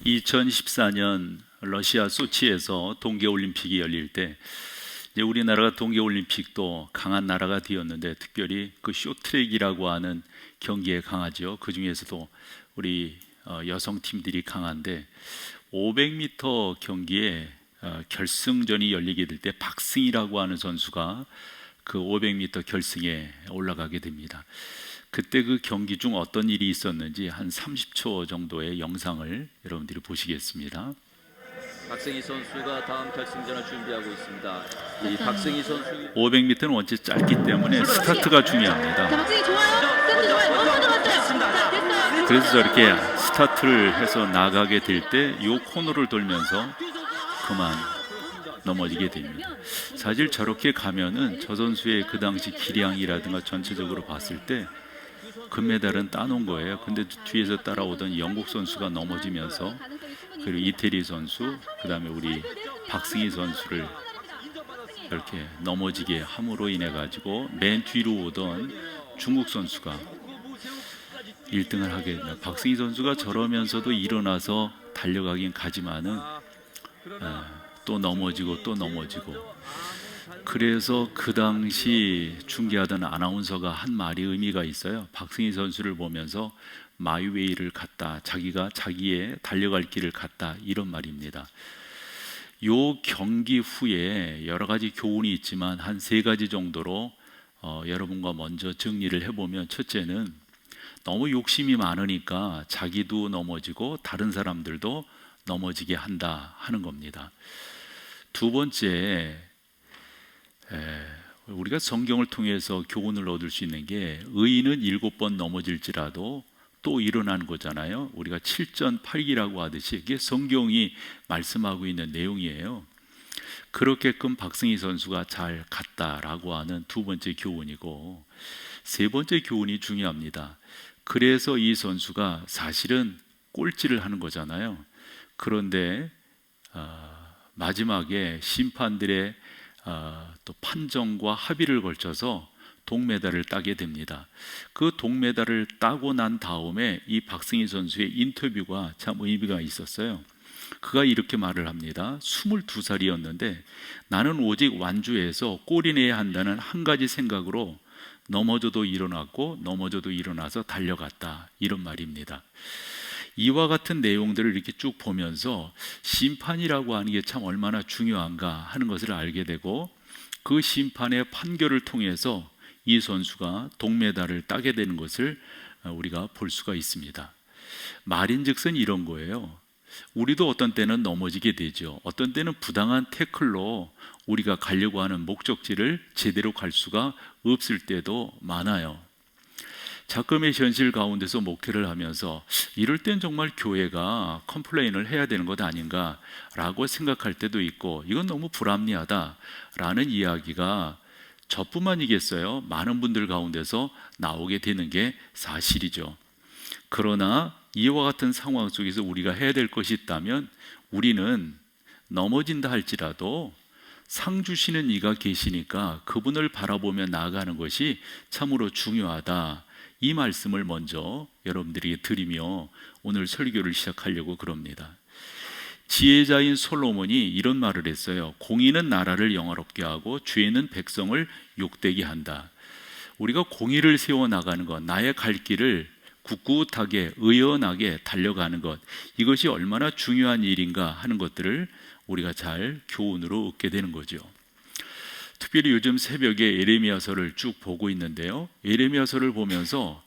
2014년 러시아 소치에서 동계올림픽이 열릴 때 이제 우리나라가 동계올림픽도 강한 나라가 되었는데, 특별히 그 쇼트랙이라고 하는 경기에 강하죠. 그 중에서도 우리 여성 팀들이 강한데, 500m 경기에 결승전이 열리게 될 때 박승희라고 하는 선수가 그 500m 결승에 올라가게 됩니다. 그때 그 경기 중 어떤 일이 있었는지 한 30초 정도의 영상을 여러분들이 보시겠습니다. 박승희 선수가 다음 결승전을 준비하고 있습니다. 이 박승희 선수 500m는 원체 짧기 때문에 스타트가 중요합니다. 자, 박승희 좋아요. 세트 좋아요. 너무 들어갔어요. 자, 됐어요. 그래서 저렇게 스타트를 해서 나가게 될 때 이 코너를 돌면서 그만 넘어지게 됩니다. 사실 저렇게 가면은 저 선수의 그 당시 기량이라든가 전체적으로 봤을 때 금메달은 따놓은 거예요. 근데 뒤에서 따라오던 영국 선수가 넘어지면서, 그리고 이태리 선수, 그 다음에 우리 박승희 선수를 이렇게 넘어지게 함으로 인해 가지고 맨 뒤로 오던 중국 선수가 1등을 하게 됩니다. 박승희 선수가 저러면서도 일어나서 달려가긴 가지만은 또 넘어지고 또 넘어지고, 그래서 그 당시 중계하던 아나운서가 한 말이 의미가 있어요. 박승희 선수를 보면서 마이웨이를 갔다, 자기가 자기의 달려갈 길을 갔다, 이런 말입니다. 요 경기 후에 여러 가지 교훈이 있지만 한 3가지 정도로 여러분과 먼저 정리를 해보면, 첫째는 너무 욕심이 많으니까 자기도 넘어지고 다른 사람들도 넘어지게 한다 하는 겁니다. 두 번째, 우리가 성경을 통해서 교훈을 얻을 수 있는 게, 의인은 7번 넘어질지라도 또 일어나는 거잖아요. 우리가 7전 8기라고 하듯이 이게 성경이 말씀하고 있는 내용이에요. 그렇게끔 박승희 선수가 잘 갔다라고 하는 두 번째 교훈이고, 세 번째 교훈이 중요합니다. 그래서 이 선수가 사실은 꼴찌를 하는 거잖아요. 그런데 마지막에 심판들의 또 판정과 합의를 걸쳐서 동메달을 따게 됩니다. 그 동메달을 따고 난 다음에 이 박승희 선수의 인터뷰가 참 의미가 있었어요. 그가 이렇게 말을 합니다. 22살이었는데 나는 오직 완주해서 골이 내야 한다는 한 가지 생각으로 넘어져도 일어났고 넘어져도 일어나서 달려갔다, 이런 말입니다. 이와 같은 내용들을 이렇게 쭉 보면서 심판이라고 하는 게 참 얼마나 중요한가 하는 것을 알게 되고, 그 심판의 판결을 통해서 이 선수가 동메달을 따게 되는 것을 우리가 볼 수가 있습니다. 말인즉슨 이런 거예요. 우리도 어떤 때는 넘어지게 되죠. 어떤 때는 부당한 태클로 우리가 가려고 하는 목적지를 제대로 갈 수가 없을 때도 많아요. 작금의 현실 가운데서 목회를 하면서 이럴 땐 정말 교회가 컴플레인을 해야 되는 것 아닌가 라고 생각할 때도 있고, 이건 너무 불합리하다라는 이야기가 저뿐만이겠어요? 많은 분들 가운데서 나오게 되는 게 사실이죠. 그러나 이와 같은 상황 속에서 우리가 해야 될 것이 있다면, 우리는 넘어진다 할지라도 상 주시는 이가 계시니까 그분을 바라보며 나아가는 것이 참으로 중요하다, 이 말씀을 먼저 여러분들에게 드리며 오늘 설교를 시작하려고 그럽니다. 지혜자인 솔로몬이 이런 말을 했어요. 공의는 나라를 영화롭게 하고 죄는 백성을 욕되게 한다. 우리가 공의를 세워나가는 것, 나의 갈 길을 꿋꿋하게 의연하게 달려가는 것, 이것이 얼마나 중요한 일인가 하는 것들을 우리가 잘 교훈으로 얻게 되는 거죠. 특별히 요즘 새벽에 예레미야서를 쭉 보고 있는데요, 예레미야서를 보면서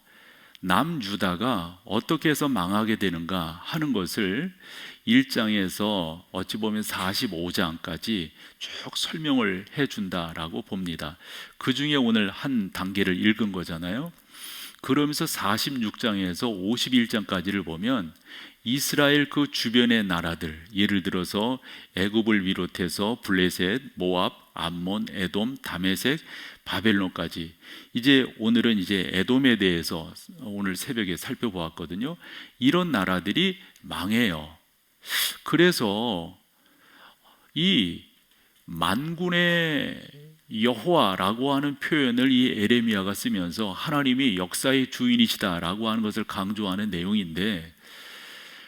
남유다가 어떻게 해서 망하게 되는가 하는 것을 1장에서 어찌 보면 45장까지 쭉 설명을 해준다라고 봅니다. 그 중에 오늘 한 단계를 읽은 거잖아요. 그러면서 46장에서 51장까지를 보면 이스라엘 그 주변의 나라들, 예를 들어서 애굽을 비롯해서 블레셋, 모압, 암몬, 에돔, 다메섹, 바벨론까지, 이제 오늘은 이제 에돔에 대해서 오늘 새벽에 살펴보았거든요. 이런 나라들이 망해요. 그래서 이 만군의 여호와라고 하는 표현을 이 에레미야가 쓰면서 하나님이 역사의 주인이시다라고 하는 것을 강조하는 내용인데,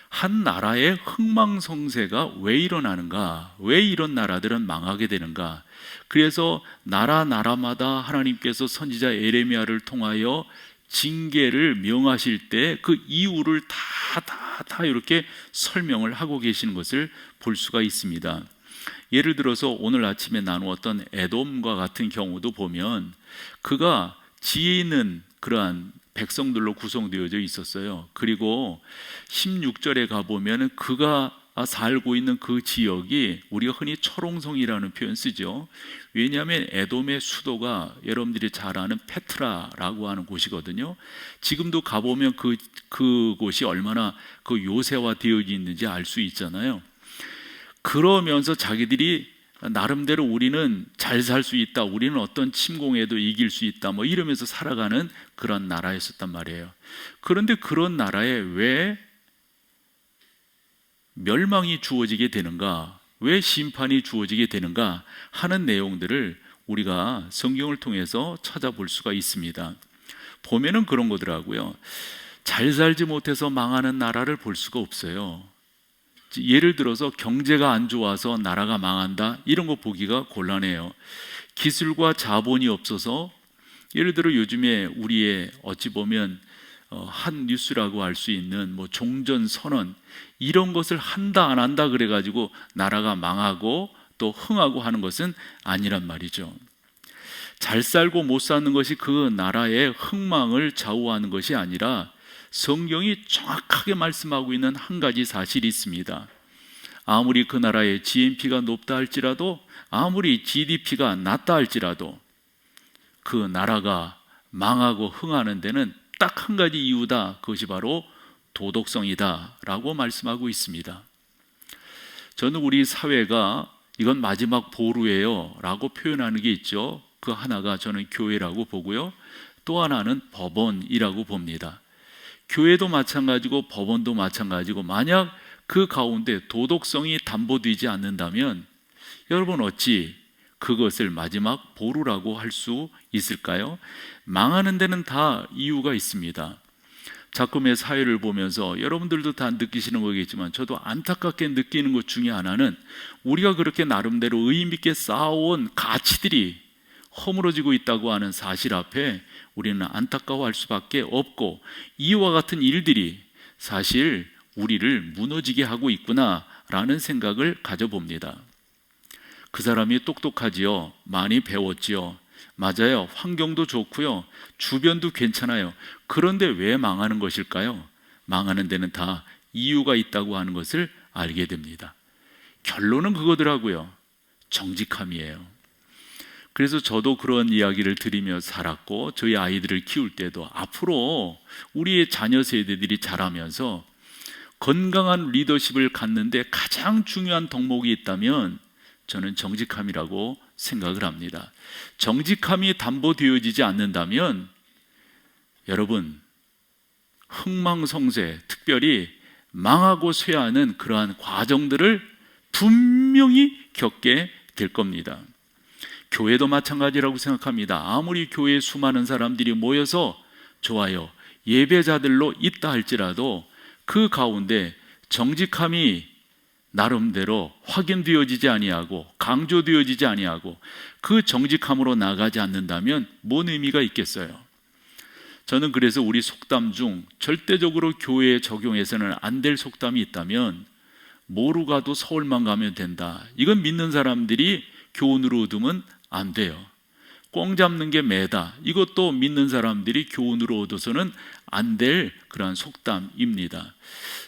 한 나라의 흥망성쇠가 왜 일어나는가? 왜 이런 나라들은 망하게 되는가? 그래서 나라마다 하나님께서 선지자 에레미야를 통하여 징계를 명하실 때 그 이유를 다 이렇게 설명을 하고 계시는 것을 볼 수가 있습니다. 예를 들어서 오늘 아침에 나누었던 에돔과 같은 경우도 보면 그가 지혜 있는 그러한 백성들로 구성되어져 있었어요. 그리고 16절에 가보면 그가 살고 있는 그 지역이 우리가 흔히 철옹성이라는 표현 쓰죠. 왜냐하면 에돔의 수도가 여러분들이 잘 아는 페트라라고 하는 곳이거든요. 지금도 가보면 그곳이 얼마나 그 요새화되어 있는지 알 수 있잖아요. 그러면서 자기들이 나름대로 우리는 잘 살 수 있다, 우리는 어떤 침공에도 이길 수 있다, 뭐 이러면서 살아가는 그런 나라였었단 말이에요. 그런데 그런 나라에 왜 멸망이 주어지게 되는가, 왜 심판이 주어지게 되는가 하는 내용들을 우리가 성경을 통해서 찾아볼 수가 있습니다. 보면은 그런 거더라고요. 잘 살지 못해서 망하는 나라를 볼 수가 없어요. 예를 들어서 경제가 안 좋아서 나라가 망한다, 이런 거 보기가 곤란해요. 기술과 자본이 없어서, 예를 들어 요즘에 우리의 어찌 보면 한 뉴스라고 할 수 있는 뭐 종전선언, 이런 것을 한다 안 한다 그래가지고 나라가 망하고 또 흥하고 하는 것은 아니란 말이죠. 잘 살고 못 사는 것이 그 나라의 흥망을 좌우하는 것이 아니라 성경이 정확하게 말씀하고 있는 한 가지 사실이 있습니다. 아무리 그 나라의 GNP가 높다 할지라도, 아무리 GDP가 낮다 할지라도 그 나라가 망하고 흥하는 데는 딱 한 가지 이유다. 그것이 바로 도덕성이다 라고 말씀하고 있습니다. 저는 우리 사회가 이건 마지막 보루예요 라고 표현하는 게 있죠. 그 하나가 저는 교회라고 보고요, 또 하나는 법원이라고 봅니다. 교회도 마찬가지고 법원도 마찬가지고, 만약 그 가운데 도덕성이 담보되지 않는다면 여러분 어찌 그것을 마지막 보루라고 할 수 있을까요? 망하는 데는 다 이유가 있습니다. 작금의 사회를 보면서 여러분들도 다 느끼시는 거겠지만 저도 안타깝게 느끼는 것 중에 하나는 우리가 그렇게 나름대로 의미 있게 쌓아온 가치들이 허물어지고 있다고 하는 사실 앞에 우리는 안타까워할 수밖에 없고, 이와 같은 일들이 사실 우리를 무너지게 하고 있구나라는 생각을 가져봅니다. 그 사람이 똑똑하지요, 많이 배웠지요, 맞아요, 환경도 좋고요, 주변도 괜찮아요. 그런데 왜 망하는 것일까요? 망하는 데는 다 이유가 있다고 하는 것을 알게 됩니다. 결론은 그거더라고요. 정직함이에요. 그래서 저도 그런 이야기를 들으며 살았고, 저희 아이들을 키울 때도 앞으로 우리의 자녀 세대들이 자라면서 건강한 리더십을 갖는데 가장 중요한 덕목이 있다면 저는 정직함이라고 생각을 합니다. 정직함이 담보되어지지 않는다면 여러분, 흥망성쇠, 특별히 망하고 쇠하는 그러한 과정들을 분명히 겪게 될 겁니다. 교회도 마찬가지라고 생각합니다. 아무리 교회에 수많은 사람들이 모여서 좋아요, 예배자들로 있다 할지라도 그 가운데 정직함이 나름대로 확인되어지지 아니하고 강조되어지지 아니하고 그 정직함으로 나가지 않는다면 뭔 의미가 있겠어요? 저는 그래서 우리 속담 중 절대적으로 교회에 적용해서는 안 될 속담이 있다면 뭐로 가도 서울만 가면 된다, 이건 믿는 사람들이 교훈으로 얻으면 안 돼요. 꽁 잡는 게 매다, 이것도 믿는 사람들이 교훈으로 얻어서는 안 될 그러한 속담입니다.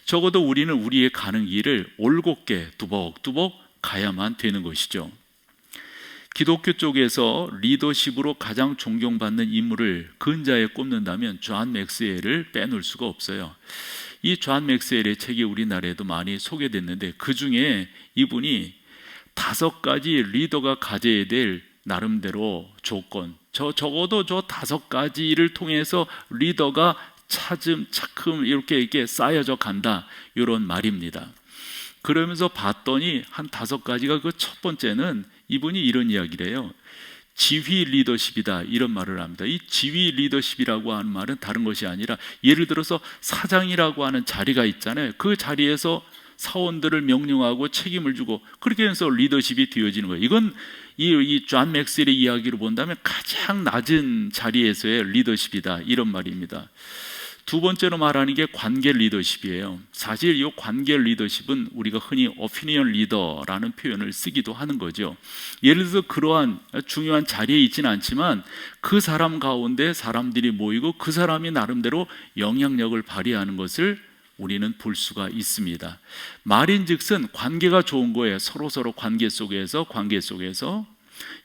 적어도 우리는 우리의 가는 길을 올곧게 두벅두벅 가야만 되는 것이죠. 기독교 쪽에서 리더십으로 가장 존경받는 인물을 근자에 꼽는다면 존 맥스웰을 빼놓을 수가 없어요. 이 존 맥스웰의 책이 우리나라에도 많이 소개됐는데, 그 중에 이분이 5가지 리더가 가져야 될 나름대로 조건, 적어도 저 5가지를 통해서 리더가 차츰 이렇게 쌓여져 간다, 이런 말입니다. 그러면서 봤더니 한 5가지가, 그 첫 번째는 이분이 이런 이야기를 해요. 지휘 리더십이다, 이런 말을 합니다. 이 지휘 리더십이라고 하는 말은 다른 것이 아니라, 예를 들어서 사장이라고 하는 자리가 있잖아요. 그 자리에서 사원들을 명령하고 책임을 주고, 그렇게 해서 리더십이 되어지는 거예요. 이건 이 존 맥스웰의 이야기로 본다면 가장 낮은 자리에서의 리더십이다, 이런 말입니다. 두 번째로 말하는 게 관계 리더십이에요. 사실 이 관계 리더십은 우리가 흔히 오피니언 리더라는 표현을 쓰기도 하는 거죠. 예를 들어서 그러한 중요한 자리에 있지는 않지만 그 사람 가운데 사람들이 모이고 그 사람이 나름대로 영향력을 발휘하는 것을 우리는 볼 수가 있습니다. 말인즉슨 관계가 좋은 거예요. 서로 관계 속에서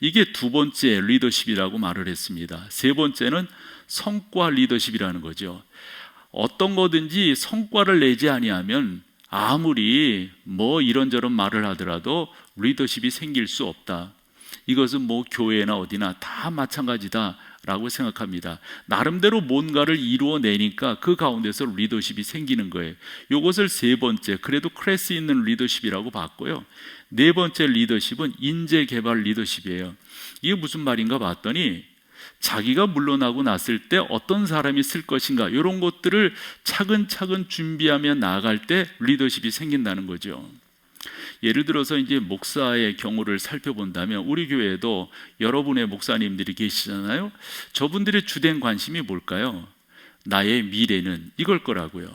이게 두 번째 리더십이라고 말을 했습니다. 세 번째는 성과 리더십이라는 거죠. 어떤 거든지 성과를 내지 아니하면 아무리 뭐 이런저런 말을 하더라도 리더십이 생길 수 없다. 이것은 뭐 교회나 어디나 다 마찬가지다라고 생각합니다. 나름대로 뭔가를 이루어내니까 그 가운데서 리더십이 생기는 거예요. 이것을 세 번째, 그래도 클래스 있는 리더십이라고 봤고요. 네 번째 리더십은 인재개발 리더십이에요. 이게 무슨 말인가 봤더니 자기가 물러나고 났을 때 어떤 사람이 쓸 것인가, 이런 것들을 차근차근 준비하며 나아갈 때 리더십이 생긴다는 거죠. 예를 들어서 이제 목사의 경우를 살펴본다면 우리 교회에도 여러분의 목사님들이 계시잖아요. 저분들의 주된 관심이 뭘까요? 나의 미래는 이걸 거라고요.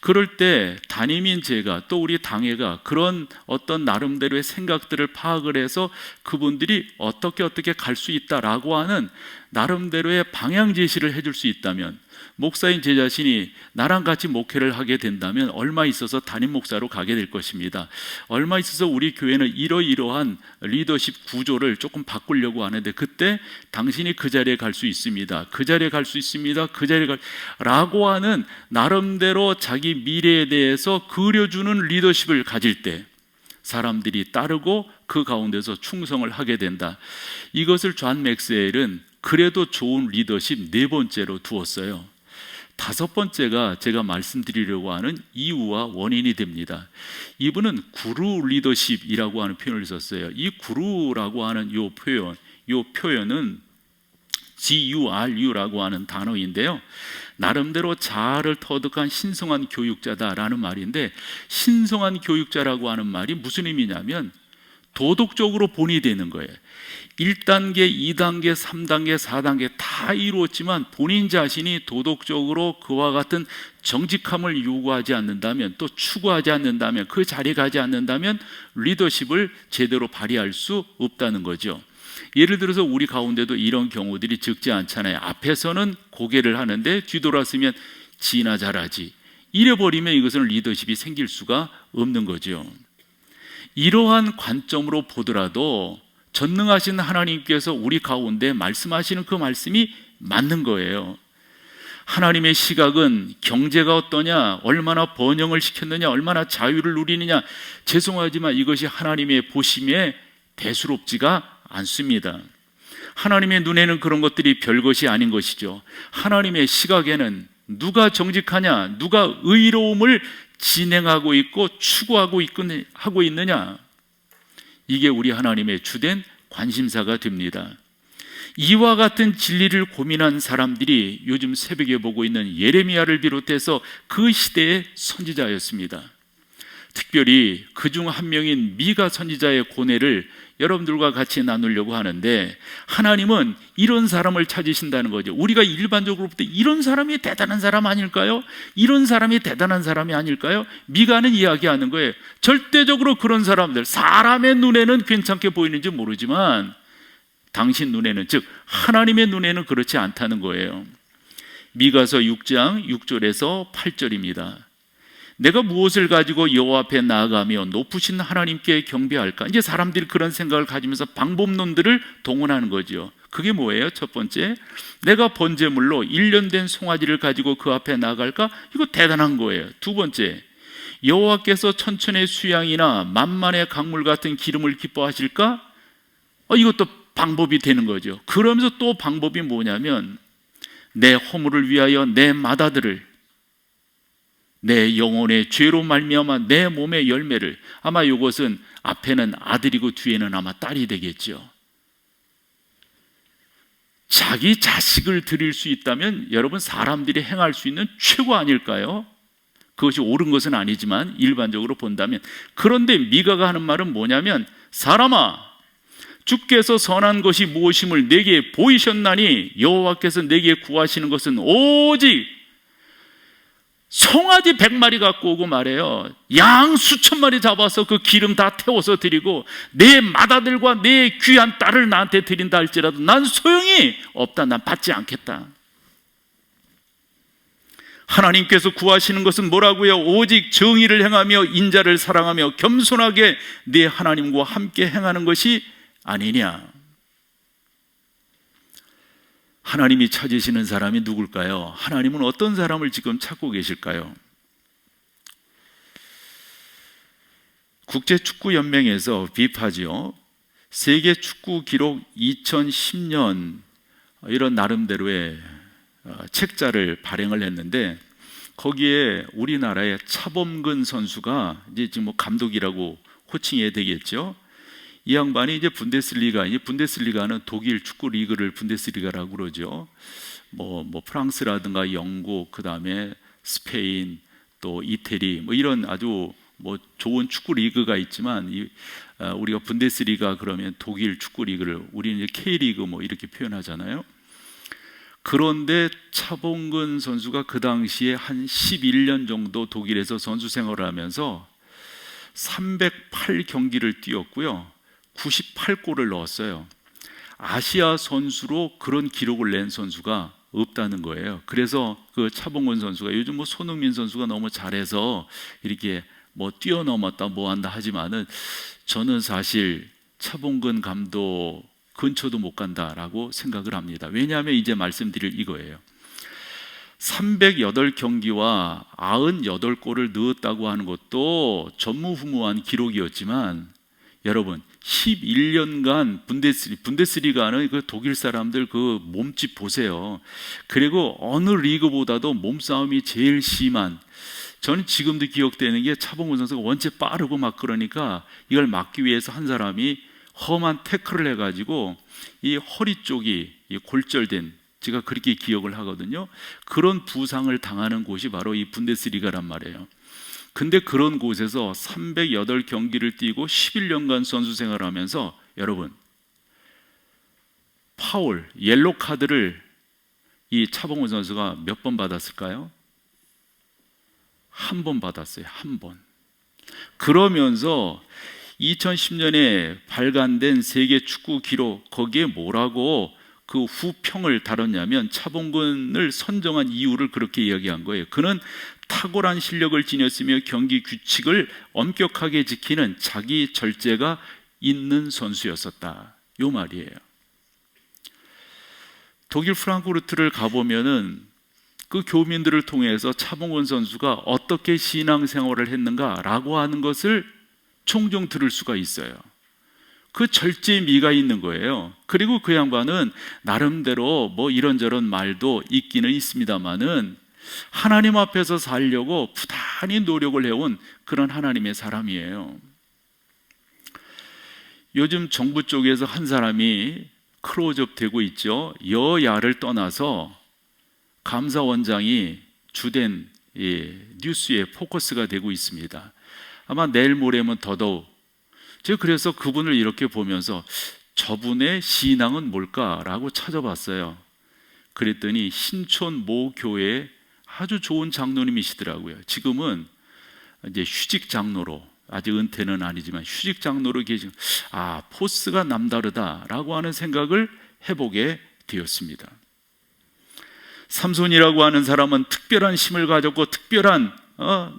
그럴 때 담임인 제가, 또 우리 당회가 그런 어떤 나름대로의 생각들을 파악을 해서 그분들이 어떻게 갈 수 있다라고 하는 나름대로의 방향 제시를 해줄 수 있다면, 목사인 제 자신이 나랑 같이 목회를 하게 된다면 얼마 있어서 담임 목사로 가게 될 것입니다. 얼마 있어서 우리 교회는 이러이러한 리더십 구조를 조금 바꾸려고 하는데 그때 당신이 그 자리에 갈 수 있습니다. 그 자리에 갈 수 있습니다. 그 자리에 라고 하는 나름대로 자기 미래에 대해서 그려주는 리더십을 가질 때 사람들이 따르고 그 가운데서 충성을 하게 된다. 이것을 존 맥스웰은 그래도 좋은 리더십 네 번째로 두었어요. 다섯 번째가 제가 말씀드리려고 하는 이유와 원인이 됩니다. 이분은 구루 리더십이라고 하는 표현을 썼어요. 이 구루라고 하는 이 표현은 GURU라고 하는 단어인데요. 나름대로 자아를 터득한 신성한 교육자다라는 말인데, 신성한 교육자라고 하는 말이 무슨 의미냐면 도덕적으로 본이 되는 거예요. 1단계, 2단계, 3단계, 4단계 다 이루었지만 본인 자신이 도덕적으로 그와 같은 정직함을 요구하지 않는다면, 또 추구하지 않는다면, 그 자리에 가지 않는다면 리더십을 제대로 발휘할 수 없다는 거죠. 예를 들어서 우리 가운데도 이런 경우들이 적지 않잖아요. 앞에서는 고개를 하는데 뒤돌아서면 지나 잘하지, 이래버리면 이것은 리더십이 생길 수가 없는 거죠. 이러한 관점으로 보더라도 전능하신 하나님께서 우리 가운데 말씀하시는 그 말씀이 맞는 거예요. 하나님의 시각은 경제가 어떠냐, 얼마나 번영을 시켰느냐, 얼마나 자유를 누리느냐, 죄송하지만 이것이 하나님의 보심에 대수롭지가 않습니다. 하나님의 눈에는 그런 것들이 별것이 아닌 것이죠. 하나님의 시각에는 누가 정직하냐, 누가 의로움을 진행하고 있고 추구하고 하고 있느냐, 이게 우리 하나님의 주된 관심사가 됩니다. 이와 같은 진리를 고민한 사람들이 요즘 새벽에 보고 있는 예레미야를 비롯해서 그 시대의 선지자였습니다. 특별히 그중 한 명인 미가 선지자의 고뇌를 여러분들과 같이 나누려고 하는데, 하나님은 이런 사람을 찾으신다는 거죠. 우리가 일반적으로 볼 때 이런 사람이 대단한 사람 아닐까요? 이런 사람이 대단한 사람이 아닐까요? 미가는 이야기하는 거예요. 절대적으로 그런 사람들, 사람의 눈에는 괜찮게 보이는지 모르지만 당신 눈에는, 즉 하나님의 눈에는 그렇지 않다는 거예요. 미가서 6장 6절에서 8절입니다. 내가 무엇을 가지고 여호와 앞에 나아가며 높으신 하나님께 경배할까? 이제 사람들이 그런 생각을 가지면서 방법론들을 동원하는 거죠. 그게 뭐예요? 첫 번째, 내가 번제물로 1년 된 송아지를 가지고 그 앞에 나아갈까? 이거 대단한 거예요. 두 번째, 여호와께서 천천의 수양이나 만만의 강물 같은 기름을 기뻐하실까? 이것도 방법이 되는 거죠. 그러면서 또 방법이 뭐냐면, 내 허물을 위하여 내 맏아들을, 내 영혼의 죄로 말미암아 내 몸의 열매를, 아마 이것은 앞에는 아들이고 뒤에는 아마 딸이 되겠죠. 자기 자식을 드릴 수 있다면 여러분 사람들이 행할 수 있는 최고 아닐까요? 그것이 옳은 것은 아니지만 일반적으로 본다면. 그런데 미가가 하는 말은 뭐냐면, 사람아, 주께서 선한 것이 무엇임을 내게 보이셨나니 여호와께서 내게 구하시는 것은 오직 송아지 100마리 갖고 오고 말해요. 양 수천 마리 잡아서 그 기름 다 태워서 드리고 내 맏아들과 내 귀한 딸을 나한테 드린다 할지라도 난 소용이 없다. 난 받지 않겠다. 하나님께서 구하시는 것은 뭐라고요? 오직 정의를 행하며 인자를 사랑하며 겸손하게 내 하나님과 함께 행하는 것이 아니냐. 하나님이 찾으시는 사람이 누굴까요? 하나님은 어떤 사람을 지금 찾고 계실까요? 국제축구연맹에서 비파지요, 세계 축구 기록 2010년 이런 나름대로의 책자를 발행을 했는데, 거기에 우리나라의 차범근 선수가 이제 지금 뭐 감독이라고 호칭해야 되겠죠. 이 양반이 이제 분데스리가는 독일 축구 리그를 분데스리가라고 그러죠. 뭐 프랑스라든가 영국, 그 다음에 스페인, 또 이태리, 뭐 이런 아주 뭐 좋은 축구 리그가 있지만, 우리가 분데스리가 그러면 독일 축구 리그를 우리는 이제 K리그 뭐 이렇게 표현하잖아요. 그런데 차범근 선수가 그 당시에 한 11년 정도 독일에서 선수 생활을 하면서 308경기를 뛰었고요. 98골을 넣었어요. 아시아 선수로 그런 기록을 낸 선수가 없다는 거예요. 그래서 그 차범근 선수가 요즘 뭐 손흥민 선수가 너무 잘해서 이렇게 뭐 뛰어넘었다 뭐 한다 하지만은, 저는 사실 차범근 감독 근처도 못 간다라고 생각을 합니다. 왜냐하면 이제 말씀드릴 이거예요. 308경기와 98골을 넣었다고 하는 것도 전무후무한 기록이었지만, 여러분 11년간 분데스리가는 그 독일 사람들 그 몸집 보세요. 그리고 어느 리그보다도 몸싸움이 제일 심한, 저는 지금도 기억되는 게 차범근 선수가 원체 빠르고 막 그러니까 이걸 막기 위해서 한 사람이 험한 태클을 해가지고 이 허리 쪽이 골절된, 제가 그렇게 기억을 하거든요. 그런 부상을 당하는 곳이 바로 이 분데스리가란 말이에요. 근데 그런 곳에서 308경기를 뛰고 11년간 선수 생활을 하면서, 여러분 파울, 옐로 카드를 이 차범근 선수가 몇 번 받았을까요? 한 번 받았어요. 한 번. 그러면서 2010년에 발간된 세계 축구 기록, 거기에 뭐라고 그 후평을 다뤘냐면, 차범근을 선정한 이유를 그렇게 이야기한 거예요. 그는 탁월한 실력을 지녔으며 경기 규칙을 엄격하게 지키는 자기 절제가 있는 선수였었다. 요 말이에요. 독일 프랑크푸르트를 가보면은 그 교민들을 통해서 차범근 선수가 어떻게 신앙생활을 했는가라고 하는 것을 종종 들을 수가 있어요. 그 절제의 미가 있는 거예요. 그리고 그 양반은 나름대로 뭐 이런저런 말도 있기는 있습니다만은 하나님 앞에서 살려고 부단히 노력을 해온 그런 하나님의 사람이에요. 요즘 정부 쪽에서 한 사람이 클로즈업 되고 있죠. 여야를 떠나서 감사원장이 주된 뉴스에 포커스가 되고 있습니다. 아마 내일 모레면 더더욱. 제가 그래서 그분을 이렇게 보면서 저분의 신앙은 뭘까라고 찾아봤어요. 그랬더니 신촌 모 교회에 아주 좋은 장로님이시더라고요. 지금은 이제 휴직 장로로, 아직 은퇴는 아니지만 휴직 장로로 계신, 포스가 남다르다라고 하는 생각을 해보게 되었습니다. 삼손이라고 하는 사람은 특별한 힘을 가졌고 특별한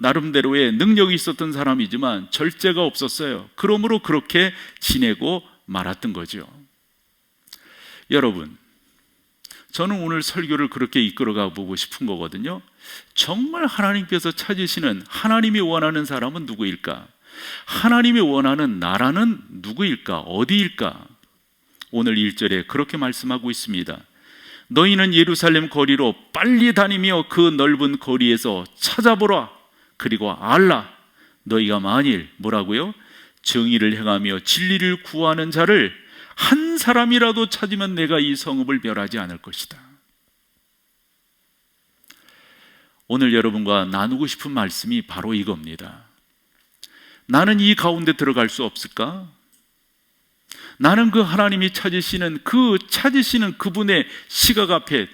나름대로의 능력이 있었던 사람이지만 절제가 없었어요. 그러므로 그렇게 지내고 말았던 거죠. 여러분, 저는 오늘 설교를 그렇게 이끌어가 보고 싶은 거거든요. 정말 하나님께서 찾으시는, 하나님이 원하는 사람은 누구일까? 하나님이 원하는 나라는 누구일까? 어디일까? 오늘 1절에 그렇게 말씀하고 있습니다. 너희는 예루살렘 거리로 빨리 다니며 그 넓은 거리에서 찾아보라. 그리고 알라. 너희가 만일 뭐라고요? 정의를 행하며 진리를 구하는 자를 한 사람이라도 찾으면 내가 이 성읍을 멸하지 않을 것이다. 오늘 여러분과 나누고 싶은 말씀이 바로 이겁니다. 나는 이 가운데 들어갈 수 없을까? 나는 그 하나님이 찾으시는 그분의 시각 앞에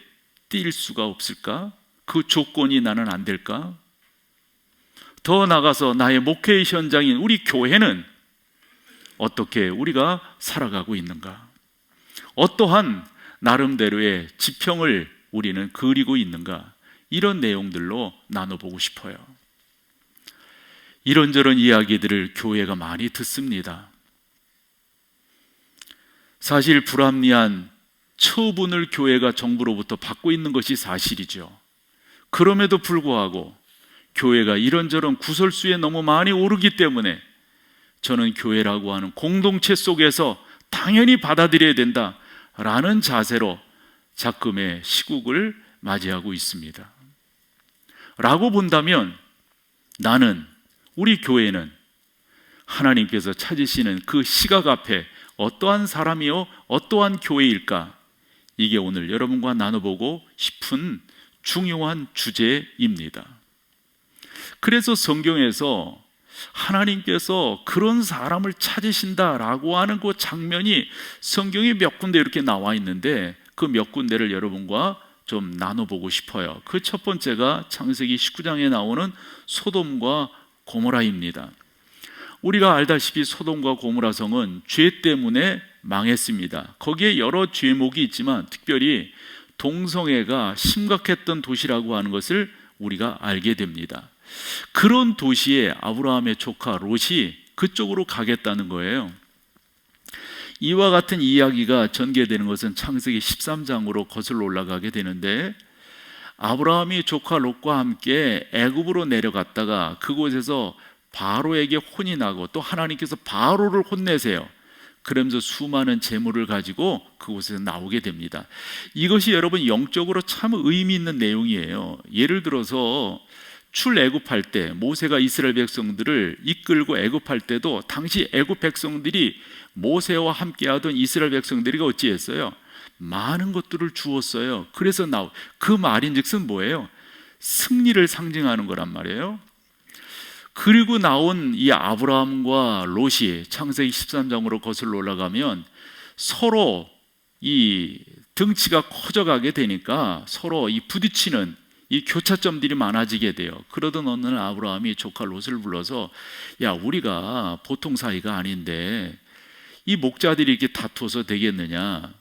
뛸 수가 없을까? 그 조건이 나는 안 될까? 더 나아가서 나의 목회의 현장인 우리 교회는 어떻게 우리가 살아가고 있는가? 어떠한 나름대로의 지평을 우리는 그리고 있는가? 이런 내용들로 나눠보고 싶어요. 이런저런 이야기들을 교회가 많이 듣습니다. 사실 불합리한 처분을 교회가 정부로부터 받고 있는 것이 사실이죠. 그럼에도 불구하고 교회가 이런저런 구설수에 너무 많이 오르기 때문에 저는 교회라고 하는 공동체 속에서 당연히 받아들여야 된다라는 자세로 작금의 시국을 맞이하고 있습니다. 라고 본다면 나는, 우리 교회는 하나님께서 찾으시는 그 시각 앞에 어떠한 사람이요, 어떠한 교회일까? 이게 오늘 여러분과 나눠보고 싶은 중요한 주제입니다. 그래서 성경에서 하나님께서 그런 사람을 찾으신다라고 하는 그 장면이 성경에 몇 군데 이렇게 나와 있는데 그 몇 군데를 여러분과 좀 나눠보고 싶어요. 그 첫 번째가 창세기 19장에 나오는 소돔과 고모라입니다. 우리가 알다시피 소돔과 고모라 성은 죄 때문에 망했습니다. 거기에 여러 죄목이 있지만 특별히 동성애가 심각했던 도시라고 하는 것을 우리가 알게 됩니다. 그런 도시에 아브라함의 조카 롯이 그쪽으로 가겠다는 거예요. 이와 같은 이야기가 전개되는 것은 창세기 13장으로 거슬러 올라가게 되는데, 아브라함이 조카 롯과 함께 애굽으로 내려갔다가 그곳에서 바로에게 혼이 나고 또 하나님께서 바로를 혼내세요. 그러면서 수많은 재물을 가지고 그곳에서 나오게 됩니다. 이것이 여러분 영적으로 참 의미 있는 내용이에요. 예를 들어서 출애굽할 때 모세가 이스라엘 백성들을 이끌고 애굽할 때도 당시 애굽 백성들이 모세와 함께하던 이스라엘 백성들이 어찌했어요? 많은 것들을 주었어요. 그래서 그 말인즉슨 뭐예요? 승리를 상징하는 거란 말이에요. 그리고 나온 이 아브라함과 롯이 창세기 13장으로 거슬러 올라가면 서로 이 등치가 커져가게 되니까 서로 이 부딪히는 이 교차점들이 많아지게 돼요. 그러던 어느 날 아브라함이 조카 롯을 불러서, 야, 우리가 보통 사이가 아닌데 이 목자들이 이렇게 다투어서 되겠느냐?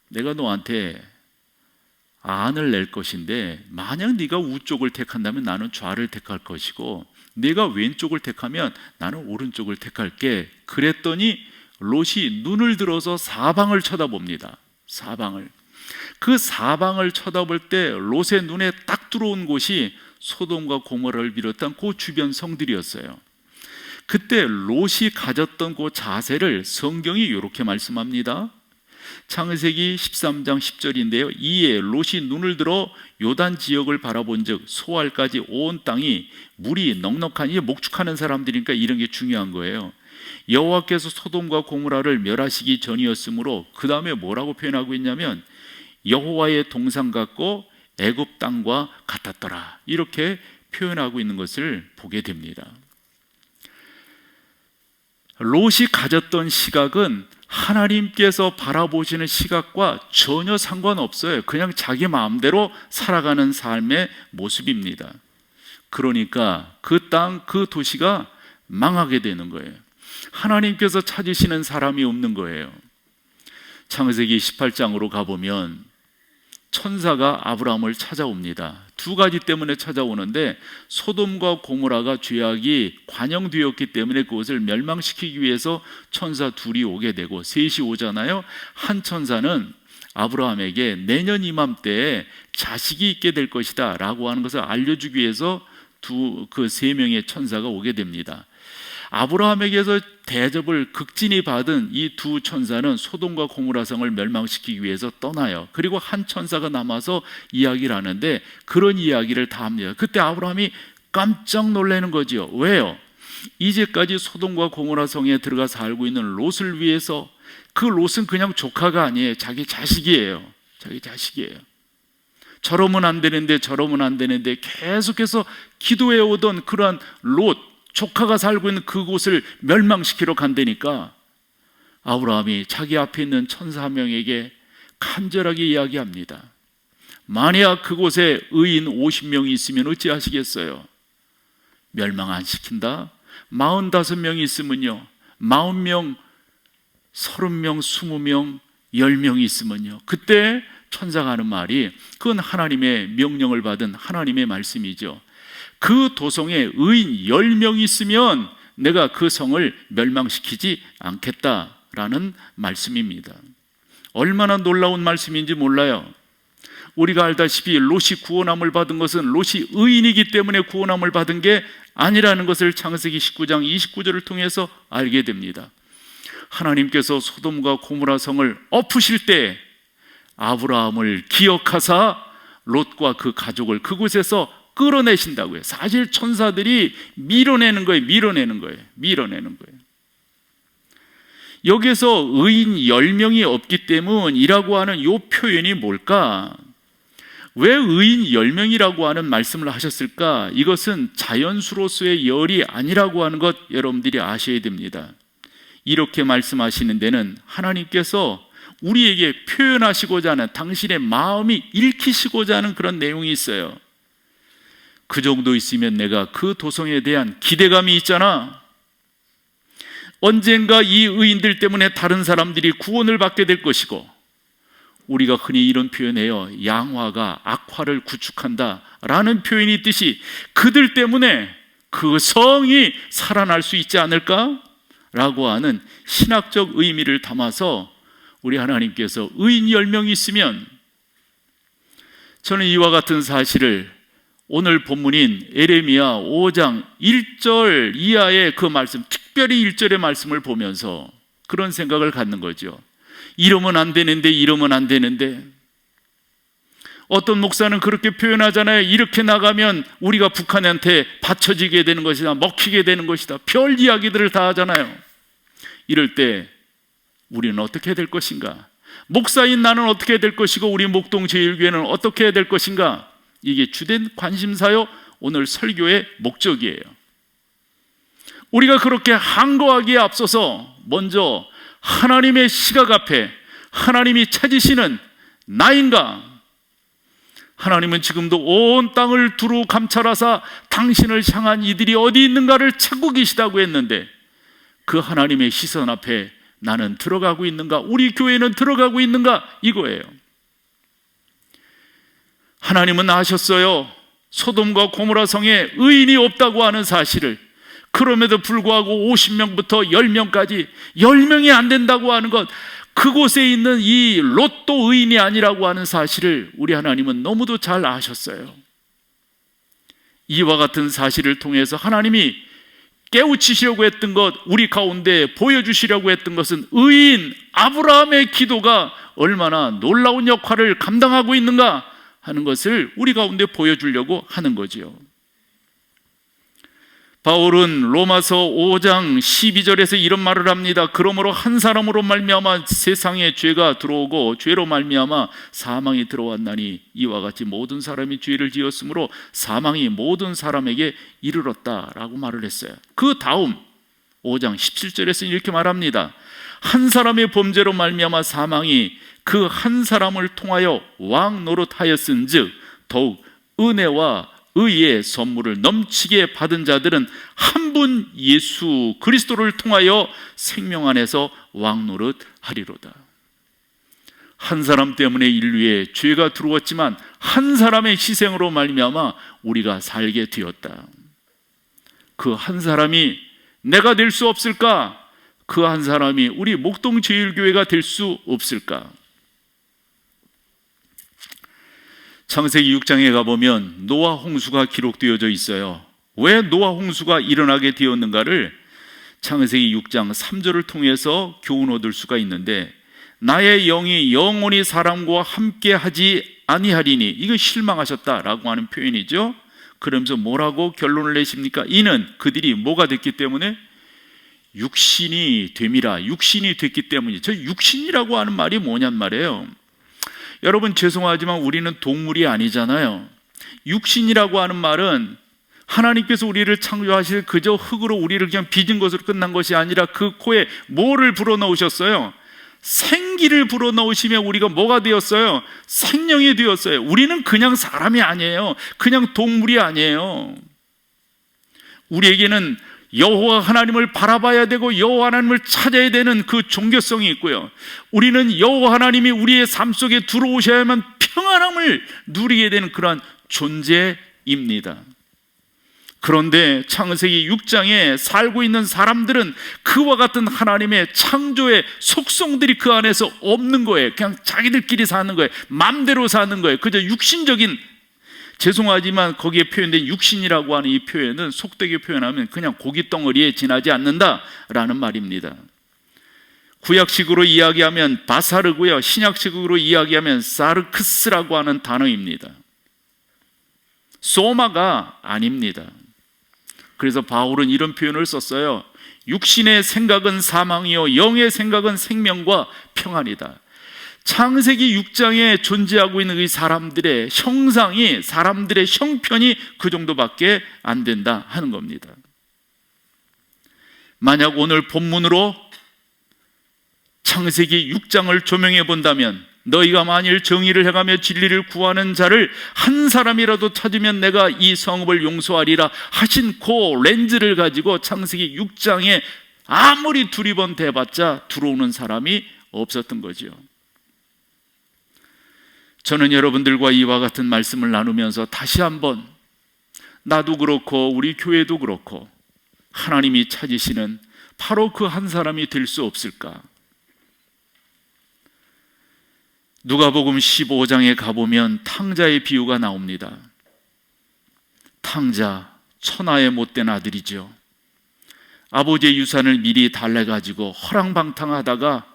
내가 너한테 안을 낼 것인데 만약 네가 우쪽을 택한다면 나는 좌를 택할 것이고 네가 왼쪽을 택하면 나는 오른쪽을 택할게. 그랬더니 롯이 눈을 들어서 사방을 쳐다봅니다. 사방을. 그 사방을 쳐다볼 때 롯의 눈에 딱 들어온 곳이 소돔과 고모라를 비롯한 그 주변 성들이었어요. 그때 롯이 가졌던 그 자세를 성경이 이렇게 말씀합니다. 창세기 13장 10절인데요. 이에 롯이 눈을 들어 요단 지역을 바라본즉 소알까지 온 땅이 물이 넉넉하니, 목축하는 사람들이니까 이런 게 중요한 거예요. 여호와께서 소돔과 고모라를 멸하시기 전이었으므로, 그 다음에 뭐라고 표현하고 있냐면 여호와의 동상 같고 애굽 땅과 같았더라, 이렇게 표현하고 있는 것을 보게 됩니다. 롯이 가졌던 시각은 하나님께서 바라보시는 시각과 전혀 상관없어요. 그냥 자기 마음대로 살아가는 삶의 모습입니다. 그러니까 그 땅, 그 도시가 망하게 되는 거예요. 하나님께서 찾으시는 사람이 없는 거예요. 창세기 18장으로 가보면 천사가 아브라함을 찾아옵니다. 두 가지 때문에 찾아오는데, 소돔과 고모라가 죄악이 관영되었기 때문에 그것을 멸망시키기 위해서 천사 둘이 오게 되고, 셋이 오잖아요. 한 천사는 아브라함에게 내년 이맘때에 자식이 있게 될 것이다 라고 하는 것을 알려주기 위해서 그 세 명의 천사가 오게 됩니다. 아브라함에게서 대접을 극진히 받은 이 두 천사는 소돔과 고모라 성을 멸망시키기 위해서 떠나요. 그리고 한 천사가 남아서 이야기를 하는데 그런 이야기를 다 합니다. 그때 아브라함이 깜짝 놀라는 거지요. 왜요? 이제까지 소돔과 고모라 성에 들어가 살고 있는 롯을 위해서, 그 롯은 그냥 조카가 아니에요. 자기 자식이에요. 자기 자식이에요. 저러면 안 되는데 저러면 안 되는데 계속해서 기도해 오던 그러한 롯, 조카가 살고 있는 그곳을 멸망시키러 간다니까 아브라함이 자기 앞에 있는 천사 한 명에게 간절하게 이야기합니다. 만약 그곳에 의인 50명이 있으면 어찌하시겠어요? 멸망 안 시킨다? 45명이 있으면요, 40명, 30명, 20명, 10명이 있으면요, 그때 천사가 하는 말이, 그건 하나님의 명령을 받은 하나님의 말씀이죠. 그 도성에 의인 10명이 있으면 내가 그 성을 멸망시키지 않겠다라는 말씀입니다. 얼마나 놀라운 말씀인지 몰라요. 우리가 알다시피 롯이 구원함을 받은 것은 롯이 의인이기 때문에 구원함을 받은 게 아니라는 것을 창세기 19장 29절을 통해서 알게 됩니다. 하나님께서 소돔과 고모라 성을 엎으실 때 아브라함을 기억하사 롯과 그 가족을 그곳에서 끌어내신다고요. 사실 천사들이 밀어내는 거예요. 여기서 의인 10명이 없기 때문이라고 하는 이 표현이 뭘까? 왜 의인 10명이라고 하는 말씀을 하셨을까? 이것은 자연수로서의 열이 아니라고 하는 것 여러분들이 아셔야 됩니다. 이렇게 말씀하시는 데는 하나님께서 우리에게 표현하시고자 하는, 당신의 마음이 읽히시고자 하는 그런 내용이 있어요. 그 정도 있으면 내가 그 도성에 대한 기대감이 있잖아. 언젠가 이 의인들 때문에 다른 사람들이 구원을 받게 될 것이고, 우리가 흔히 이런 표현해요. 양화가 악화를 구축한다 라는 표현이 있듯이 그들 때문에 그 성이 살아날 수 있지 않을까? 라고 하는 신학적 의미를 담아서 우리 하나님께서 의인 10명이 있으면, 저는 이와 같은 사실을 오늘 본문인 에레미야 5장 1절 이하의 그 말씀, 특별히 1절의 말씀을 보면서 그런 생각을 갖는 거죠. 이러면 안 되는데, 이러면 안 되는데. 어떤 목사는 그렇게 표현하잖아요. 이렇게 나가면 우리가 북한한테 받쳐지게 되는 것이다, 먹히게 되는 것이다, 별 이야기들을 다 하잖아요. 이럴 때 우리는 어떻게 될 것인가? 목사인 나는 어떻게 될 것이고 우리 목동제일교회는 어떻게 해야 될 것인가? 이게 주된 관심사요, 오늘 설교의 목적이에요. 우리가 그렇게 항거하기에 앞서서 먼저 하나님의 시각 앞에 하나님이 찾으시는 나인가? 하나님은 지금도 온 땅을 두루 감찰하사 당신을 향한 이들이 어디 있는가를 찾고 계시다고 했는데, 그 하나님의 시선 앞에 나는 들어가고 있는가? 우리 교회는 들어가고 있는가? 이거예요. 하나님은 아셨어요. 소돔과 고모라 성에 의인이 없다고 하는 사실을. 그럼에도 불구하고 50명부터 10명까지 10명이 안 된다고 하는 것, 그곳에 있는 이 롯도 의인이 아니라고 하는 사실을 우리 하나님은 너무도 잘 아셨어요. 이와 같은 사실을 통해서 하나님이 깨우치시려고 했던 것, 우리 가운데 보여주시려고 했던 것은 의인 아브라함의 기도가 얼마나 놀라운 역할을 감당하고 있는가 하는 것을 우리 가운데 보여주려고 하는 거지요. 바울은 로마서 5장 12절에서 이런 말을 합니다. 그러므로 한 사람으로 말미암아 세상에 죄가 들어오고 죄로 말미암아 사망이 들어왔나니 이와 같이 모든 사람이 죄를 지었으므로 사망이 모든 사람에게 이르렀다라고 말을 했어요. 그 다음 5장 17절에서 이렇게 말합니다. 한 사람의 범죄로 말미암아 사망이 그 한 사람을 통하여 왕 노릇하였은즉 더욱 은혜와 의의 선물을 넘치게 받은 자들은 한 분 예수 그리스도를 통하여 생명 안에서 왕노릇하리로다. 한 사람 때문에 인류에 죄가 들어왔지만 한 사람의 희생으로 말미암아 우리가 살게 되었다. 그 한 사람이 내가 될 수 없을까? 그 한 사람이 우리 목동제일교회가 될 수 없을까? 창세기 6장에 가보면 노아 홍수가 기록되어져 있어요. 왜 노아 홍수가 일어나게 되었는가를 창세기 6장 3절을 통해서 교훈 얻을 수가 있는데, 나의 영이 영원히 사람과 함께 하지 아니하리니, 이거 실망하셨다라고 하는 표현이죠. 그러면서 뭐라고 결론을 내십니까? 이는 그들이 뭐가 됐기 때문에? 육신이 됨이라. 육신이 됐기 때문이죠. 저 육신이라고 하는 말이 뭐냔 말이에요. 여러분 죄송하지만 우리는 동물이 아니잖아요. 육신이라고 하는 말은 하나님께서 우리를 창조하실 그저 흙으로 우리를 그냥 빚은 것으로 끝난 것이 아니라 그 코에 뭐를 불어넣으셨어요? 생기를 불어넣으시며 우리가 뭐가 되었어요? 생명이 되었어요. 우리는 그냥 사람이 아니에요. 그냥 동물이 아니에요. 우리에게는 여호와 하나님을 바라봐야 되고 여호와 하나님을 찾아야 되는 그 종교성이 있고요, 우리는 여호와 하나님이 우리의 삶 속에 들어오셔야만 평안함을 누리게 되는 그러한 존재입니다. 그런데 창세기 6장에 살고 있는 사람들은 그와 같은 하나님의 창조의 속성들이 그 안에서 없는 거예요. 그냥 자기들끼리 사는 거예요. 마음대로 사는 거예요. 그저 육신적인, 죄송하지만 거기에 표현된 육신이라고 하는 이 표현은 속되게 표현하면 그냥 고기 덩어리에 지나지 않는다라는 말입니다. 구약식으로 이야기하면 바사르고요, 신약식으로 이야기하면 사르크스라고 하는 단어입니다. 소마가 아닙니다. 그래서 바울은 이런 표현을 썼어요. 육신의 생각은 사망이요 영의 생각은 생명과 평안이다. 창세기 6장에 존재하고 있는 이 사람들의 형상이, 사람들의 형편이 그 정도밖에 안 된다 하는 겁니다. 만약 오늘 본문으로 창세기 6장을 조명해 본다면, 너희가 만일 정의를 행하며 진리를 구하는 자를 한 사람이라도 찾으면 내가 이 성읍을 용서하리라 하신 그 렌즈를 가지고 창세기 6장에 아무리 두리번 대봤자 들어오는 사람이 없었던 거죠. 저는 여러분들과 이와 같은 말씀을 나누면서 다시 한번 나도 그렇고 우리 교회도 그렇고 하나님이 찾으시는 바로 그 한 사람이 될 수 없을까? 누가복음 15장에 가보면 탕자의 비유가 나옵니다. 탕자, 천하의 못된 아들이죠. 아버지의 유산을 미리 달래가지고 허랑방탕하다가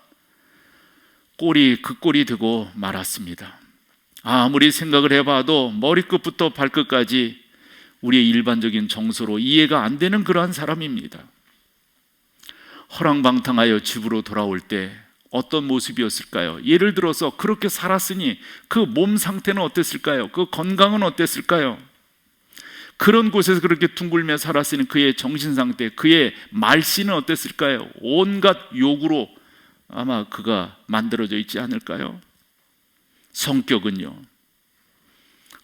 그 꼴이 되고 말았습니다. 아무리 생각을 해봐도 머리끝부터 발끝까지 우리의 일반적인 정서로 이해가 안 되는 그러한 사람입니다. 허랑방탕하여 집으로 돌아올 때 어떤 모습이었을까요? 예를 들어서 그렇게 살았으니 그 몸 상태는 어땠을까요? 그 건강은 어땠을까요? 그런 곳에서 그렇게 둥글며 살았으니 그의 정신 상태, 그의 말씨는 어땠을까요? 온갖 욕으로 아마 그가 만들어져 있지 않을까요? 성격은요,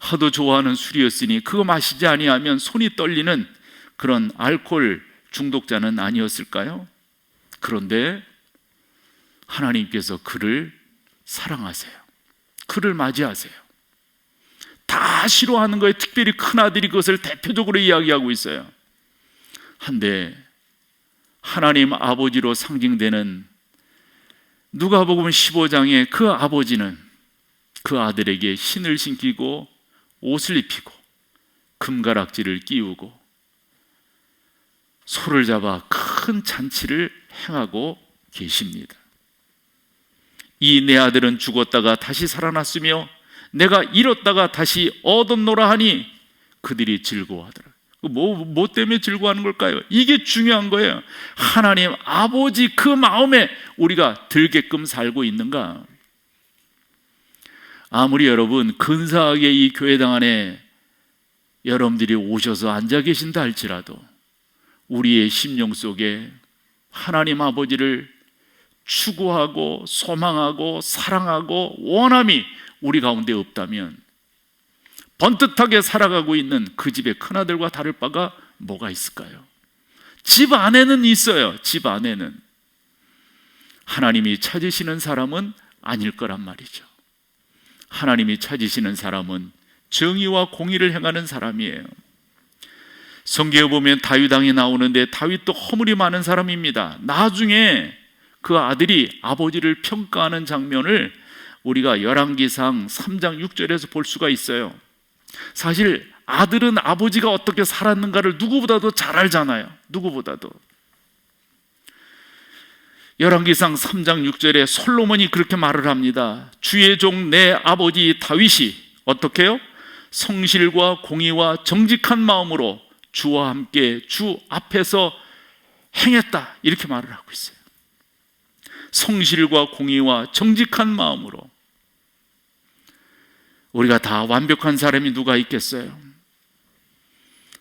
하도 좋아하는 술이었으니 그거 마시지 아니하면 손이 떨리는 그런 알코올 중독자는 아니었을까요? 그런데 하나님께서 그를 사랑하세요. 그를 맞이하세요. 다 싫어하는 거예요. 특별히 큰아들이 그것을 대표적으로 이야기하고 있어요. 한데 하나님 아버지로 상징되는 누가복음 15장의 그 아버지는 그 아들에게 신을 신기고 옷을 입히고 금가락지를 끼우고 소를 잡아 큰 잔치를 행하고 계십니다. 이 내 아들은 죽었다가 다시 살아났으며 내가 잃었다가 다시 얻었노라 하니 그들이 즐거워하더라. 뭐 때문에 즐거워하는 걸까요? 이게 중요한 거예요. 하나님 아버지 그 마음에 우리가 들게끔 살고 있는가? 아무리 여러분 근사하게 이 교회당 안에 여러분들이 오셔서 앉아 계신다 할지라도 우리의 심령 속에 하나님 아버지를 추구하고 소망하고 사랑하고 원함이 우리 가운데 없다면 번듯하게 살아가고 있는 그 집의 큰아들과 다를 바가 뭐가 있을까요? 집 안에는 있어요. 집 안에는 하나님이 찾으시는 사람은 아닐 거란 말이죠. 하나님이 찾으시는 사람은 정의와 공의를 행하는 사람이에요. 성경에 보면 다윗 왕이 나오는데 다윗도 허물이 많은 사람입니다. 나중에 그 아들이 아버지를 평가하는 장면을 우리가 열왕기상 3장 6절에서 볼 수가 있어요. 사실 아들은 아버지가 어떻게 살았는가를 누구보다도 잘 알잖아요. 누구보다도. 열왕기상 3장 6절에 솔로몬이 그렇게 말을 합니다. 주의 종 내 아버지 다윗이 어떻게 해요? 성실과 공의와 정직한 마음으로 주와 함께 주 앞에서 행했다, 이렇게 말을 하고 있어요. 성실과 공의와 정직한 마음으로. 우리가 다 완벽한 사람이 누가 있겠어요?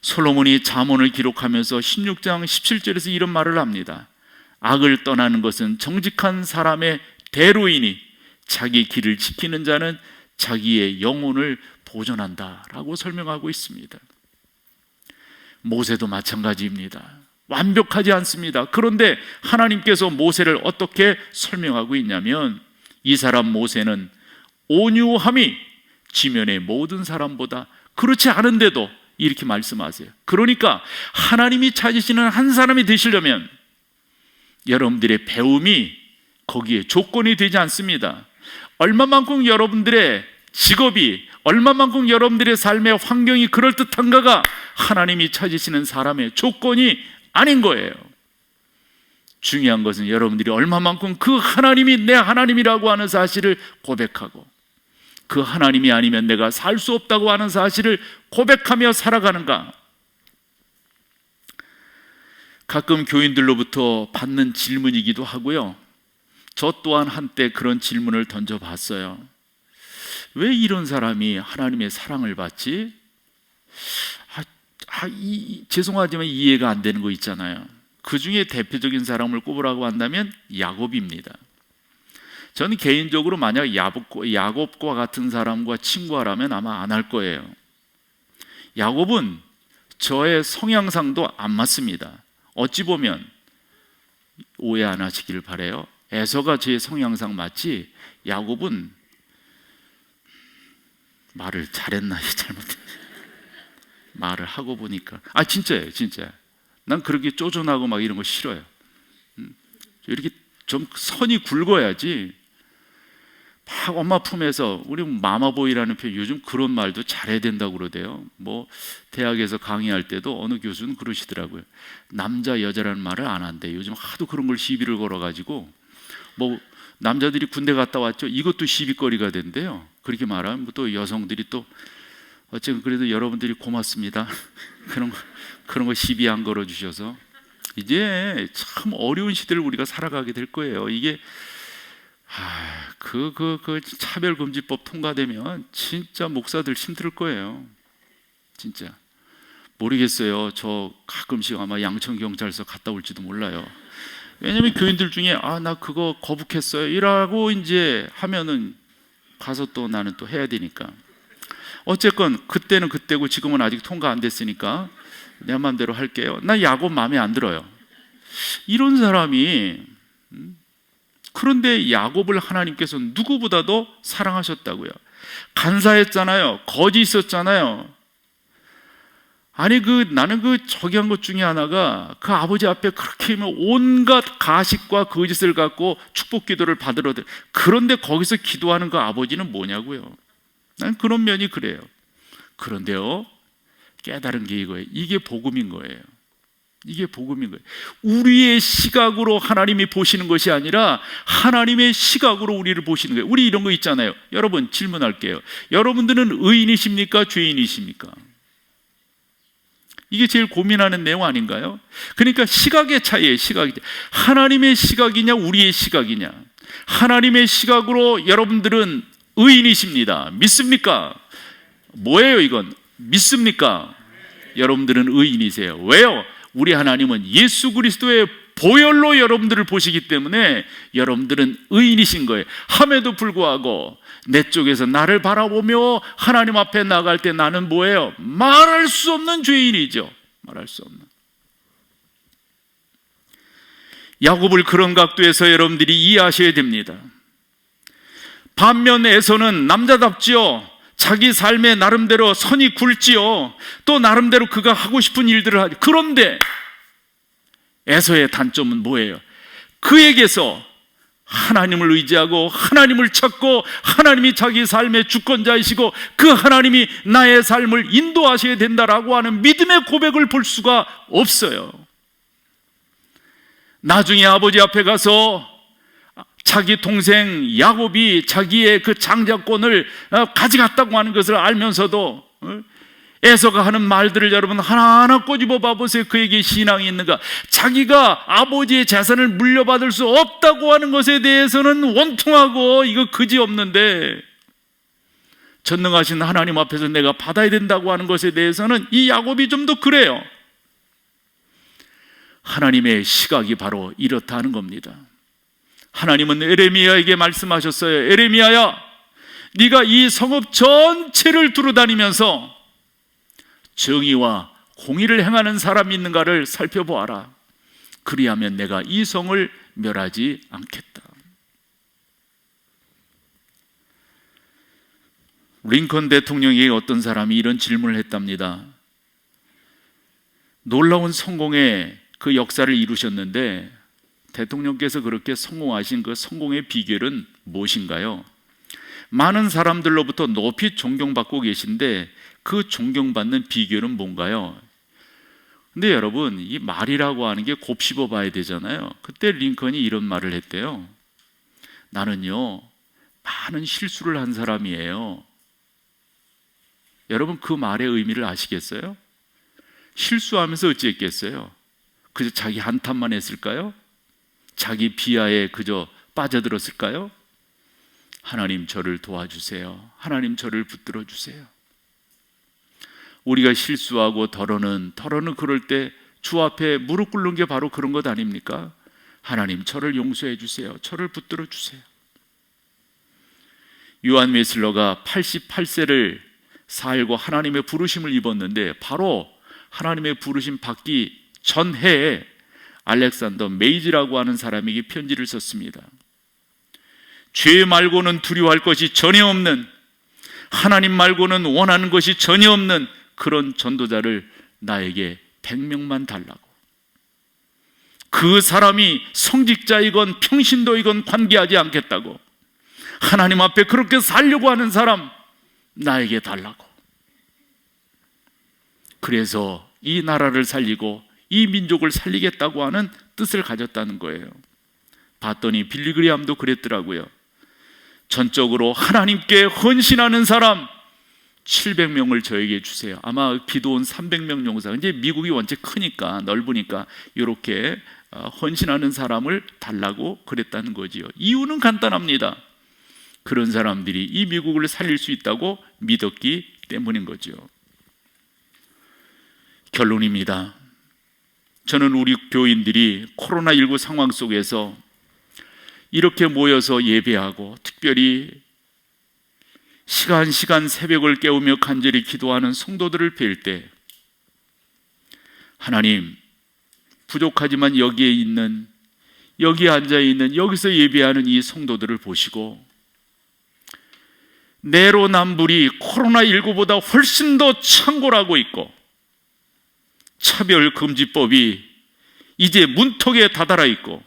솔로몬이 잠언을 기록하면서 16장 17절에서 이런 말을 합니다. 악을 떠나는 것은 정직한 사람의 대로이니 자기 길을 지키는 자는 자기의 영혼을 보존한다 라고 설명하고 있습니다. 모세도 마찬가지입니다. 완벽하지 않습니다. 그런데 하나님께서 모세를 어떻게 설명하고 있냐면, 이 사람 모세는 온유함이 지면의 모든 사람보다, 그렇지 않은데도 이렇게 말씀하세요. 그러니까 하나님이 찾으시는 한 사람이 되시려면 여러분들의 배움이 거기에 조건이 되지 않습니다. 얼마만큼 여러분들의 직업이, 얼마만큼 여러분들의 삶의 환경이 그럴듯한가가 하나님이 찾으시는 사람의 조건이 아닌 거예요. 중요한 것은 여러분들이 얼마만큼 그 하나님이 내 하나님이라고 하는 사실을 고백하고, 그 하나님이 아니면 내가 살 수 없다고 하는 사실을 고백하며 살아가는가. 가끔 교인들로부터 받는 질문이기도 하고요, 저 또한 한때 그런 질문을 던져봤어요. 왜 이런 사람이 하나님의 사랑을 받지? 죄송하지만 이해가 안 되는 거 있잖아요. 그 중에 대표적인 사람을 꼽으라고 한다면 야곱입니다. 저는 개인적으로 만약 야곱과 같은 사람과 친구하라면 아마 안 할 거예요. 야곱은 저의 성향상도 안 맞습니다. 어찌 보면 오해 안 하시길 바라요. 에서가 제 성향상 맞지, 야곱은 말을 잘했나 잘못했나 말을 하고 보니까 진짜예요. 진짜 난 그렇게 쪼존하고 막 이런 거 싫어요. 이렇게 좀 선이 굵어야지. 막 엄마 품에서, 우리 마마보이라는 표현, 요즘 그런 말도 잘해야 된다고 그러대요. 뭐 대학에서 강의할 때도 어느 교수는 그러시더라고요. 남자 여자라는 말을 안 한대. 요즘 하도 그런 걸 시비를 걸어가지고, 뭐 남자들이 군대 갔다 왔죠, 이것도 시비거리가 된대요. 그렇게 말하면 또 여성들이 또 어쨌든 그래도 여러분들이 고맙습니다. 그런 거 시비 안 걸어주셔서. 이제 참 어려운 시대를 우리가 살아가게 될 거예요. 이게 그 차별금지법 통과되면 진짜 목사들 힘들 거예요. 진짜 모르겠어요. 저 가끔씩 아마 양천경찰서 갔다 올지도 몰라요. 왜냐면 교인들 중에 나 그거 거북했어요 이라고 이제 하면은 가서 또 나는 또 해야 되니까. 어쨌건 그때는 그때고 지금은 아직 통과 안 됐으니까 내 마음대로 할게요. 나 야곱 마음에 안 들어요. 이런 사람이. 그런데 야곱을 하나님께서 누구보다도 사랑하셨다고요. 간사했잖아요. 거지 있었잖아요. 나는 저기 한 것 중에 하나가, 그 아버지 앞에 그렇게 온갖 가식과 거짓을 갖고 축복 기도를 받으러, 그런데 거기서 기도하는 그 아버지는 뭐냐고요. 난 그런 면이 그래요. 그런데요, 깨달은 게 이거예요. 이게 복음인 거예요. 이게 복음인 거예요. 우리의 시각으로 하나님이 보시는 것이 아니라 하나님의 시각으로 우리를 보시는 거예요. 우리 이런 거 있잖아요. 여러분 질문할게요. 여러분들은 의인이십니까? 죄인이십니까? 이게 제일 고민하는 내용 아닌가요? 그러니까 시각의 차이예요. 시각이. 하나님의 시각이냐 우리의 시각이냐. 하나님의 시각으로 여러분들은 의인이십니다. 믿습니까? 뭐예요 이건? 믿습니까? 여러분들은 의인이세요. 왜요? 우리 하나님은 예수 그리스도의 보혈로 여러분들을 보시기 때문에 여러분들은 의인이신 거예요. 함에도 불구하고 내 쪽에서 나를 바라보며 하나님 앞에 나갈 때 나는 뭐예요? 말할 수 없는 죄인이죠. 말할 수 없는. 야곱을 그런 각도에서 여러분들이 이해하셔야 됩니다. 반면 에서는 남자답지요. 자기 삶에 나름대로 선이 굵지요. 또 나름대로 그가 하고 싶은 일들을 하죠. 그런데 에서의 단점은 뭐예요? 그에게서 하나님을 의지하고 하나님을 찾고 하나님이 자기 삶의 주권자이시고 그 하나님이 나의 삶을 인도하셔야 된다라고 하는 믿음의 고백을 볼 수가 없어요. 나중에 아버지 앞에 가서 자기 동생 야곱이 자기의 그 장자권을 가져갔다고 하는 것을 알면서도 에서가 하는 말들을 여러분 하나하나 꼬집어 봐보세요. 그에게 신앙이 있는가? 자기가 아버지의 재산을 물려받을 수 없다고 하는 것에 대해서는 원통하고 이거 그지없는데, 전능하신 하나님 앞에서 내가 받아야 된다고 하는 것에 대해서는 이 야곱이 좀 더 그래요. 하나님의 시각이 바로 이렇다 하는 겁니다. 하나님은 에레미야에게 말씀하셨어요. 에레미야야, 네가 이 성읍 전체를 두루다니면서 정의와 공의를 행하는 사람이 있는가를 살펴보아라. 그리하면 내가 이 성을 멸하지 않겠다. 링컨 대통령에게 어떤 사람이 이런 질문을 했답니다. 놀라운 성공의 그 역사를 이루셨는데 대통령께서 그렇게 성공하신 그 성공의 비결은 무엇인가요? 많은 사람들로부터 높이 존경받고 계신데 그 존경받는 비결은 뭔가요? 근데 여러분, 이 말이라고 하는 게 곱씹어 봐야 되잖아요. 그때 링컨이 이런 말을 했대요. 나는요, 많은 실수를 한 사람이에요. 여러분, 그 말의 의미를 아시겠어요? 실수하면서 어찌했겠어요? 그저 자기 한탄만 했을까요? 자기 비하에 그저 빠져들었을까요? 하나님 저를 도와주세요. 하나님 저를 붙들어 주세요. 우리가 실수하고 더러는 그럴 때 주 앞에 무릎 꿇는 게 바로 그런 것 아닙니까? 하나님 저를 용서해 주세요. 저를 붙들어 주세요. 요한 웨슬러가 88세를 살고 하나님의 부르심을 입었는데 바로 하나님의 부르심 받기 전해에 알렉산더 메이지라고 하는 사람에게 편지를 썼습니다. 죄 말고는 두려워할 것이 전혀 없는, 하나님 말고는 원하는 것이 전혀 없는 그런 전도자를 나에게 100명만 달라고. 그 사람이 성직자이건 평신도이건 관계하지 않겠다고. 하나님 앞에 그렇게 살려고 하는 사람 나에게 달라고. 그래서 이 나라를 살리고 이 민족을 살리겠다고 하는 뜻을 가졌다는 거예요. 봤더니 빌리그리함도 그랬더라고요. 전적으로 하나님께 헌신하는 사람 700명을 저에게 주세요. 아마 기도원 300명 용사. 이제 미국이 원체 크니까 넓으니까 이렇게 헌신하는 사람을 달라고 그랬다는 거지요. 이유는 간단합니다. 그런 사람들이 이 미국을 살릴 수 있다고 믿었기 때문인 거죠. 결론입니다. 저는 우리 교인들이 코로나19 상황 속에서 이렇게 모여서 예배하고 특별히 시간 새벽을 깨우며 간절히 기도하는 성도들을 뵐 때 하나님, 부족하지만 여기에 앉아있는 여기서 예배하는 이 성도들을 보시고 내로남불이 코로나19보다 훨씬 더 창궐하고 있고 차별금지법이 이제 문턱에 다다라 있고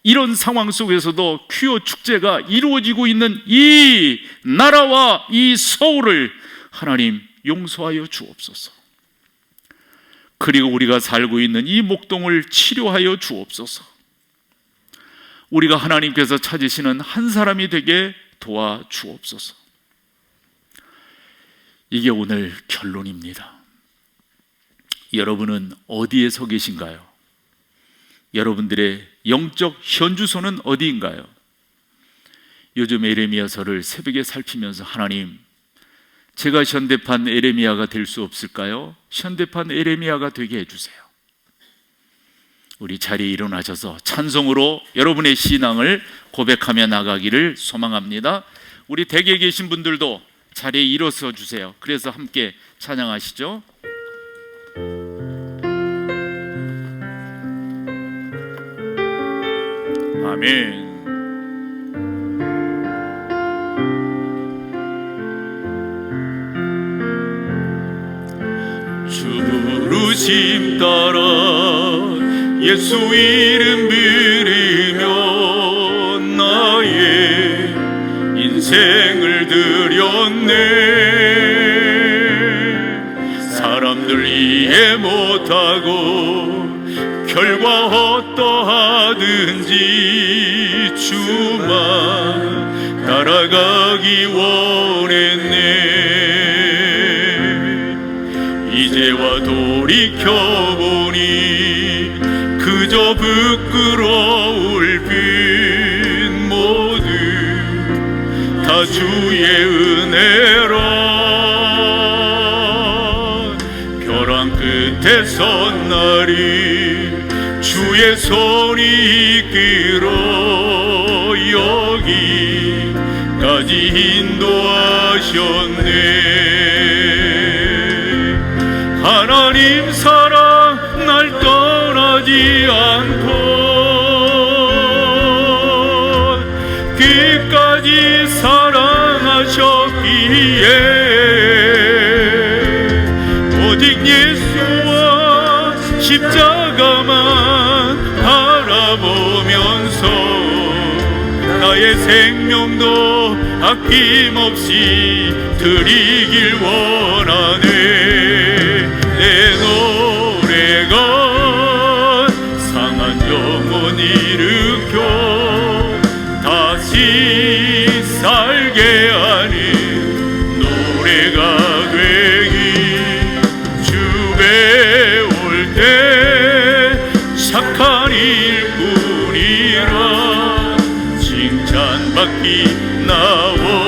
이런 상황 속에서도 퀴어 축제가 이루어지고 있는 이 나라와 이 서울을 하나님 용서하여 주옵소서. 그리고 우리가 살고 있는 이 목동을 치료하여 주옵소서. 우리가 하나님께서 찾으시는 한 사람이 되게 도와주옵소서. 이게 오늘 결론입니다. 여러분은 어디에 서 계신가요? 여러분들의 영적 현주소는 어디인가요? 요즘 에레미야서를 새벽에 살피면서 하나님, 제가 현대판 에레미야가 될 수 없을까요? 현대판 에레미야가 되게 해주세요. 우리 자리에 일어나셔서 찬송으로 여러분의 신앙을 고백하며 나가기를 소망합니다. 우리 댁에 계신 분들도 자리에 일어서 주세요. 그래서 함께 찬양하시죠. 아멘. 주 부르심 따라 예수 이름 부르며 나의 인생을 드렸네. 사람들 이해 못하고 결과 어떠하든지 주만 따라가기 원했네. 이제와 돌이켜보니 그저 부끄러울 뿐 모두 다 주의 은혜라. 벼랑 끝에 선 날이 주의 손이 이끌어 여기까지 인도하셨네. 하나님 사랑 날 떠나지 않고 끝까지 사랑하셨기에 오직 예수와 십자가만 바라보면서 나의 생명도 아낌없이 드리길 원하네. 내 노래가 상한 영혼 일으켜 다시 살게 하는 노래가 되기. 주 배울 때 착한 일뿐이라 칭찬받기 나와